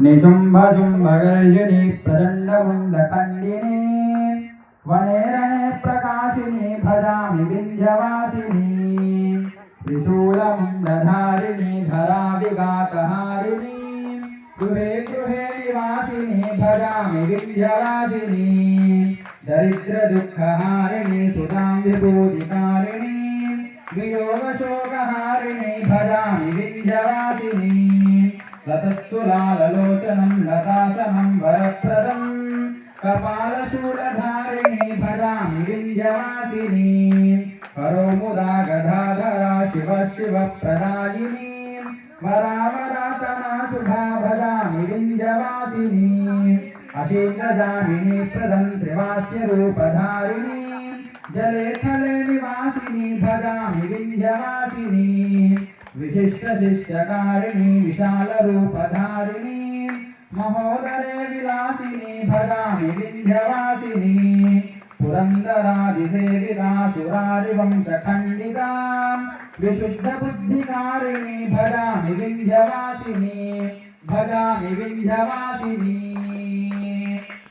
निशुम्भशुम्भगर्जिनी प्रचण्डमुण्डखण्डिनी वने रणे प्रकाशिनी भजामि विन्ध्यवासिनी त्रिशूलमुण्डधारिणी धराविघातहारिणी गृहे गृहे निवासिनी भजामि विन्ध्यवासिनी दरिद्रदुःखहारिणी सुतां विभूतिकारिणी वियोगशोकहारिणी भजामि विन्ध्यवासिनी लतत्सुलाललोचनं लतासनं वरप्रदं कपालशूलधारिणी भजामि विन्ध्यवासिनी करोमुदा गदाधरा शिव शिवप्रदायिनी वरावरातना शुभा भजामि विन्ध्यवासिनी अशीघ्रजामिनी प्रदं त्रिवास्यरूपधारिणी जले थले निवासिनी भजामि विन्ध्यवासिनी विशिष्टशिष्टकारिणी विशालरूपधारिणी महोदरे विलासिनी भजामि विन्ध्यवासिनी पुरन्दरादिसेविता सुरारिवंशखण्डिता विशुद्धबुद्धिकारिणी भजामि विन्ध्यवासिनी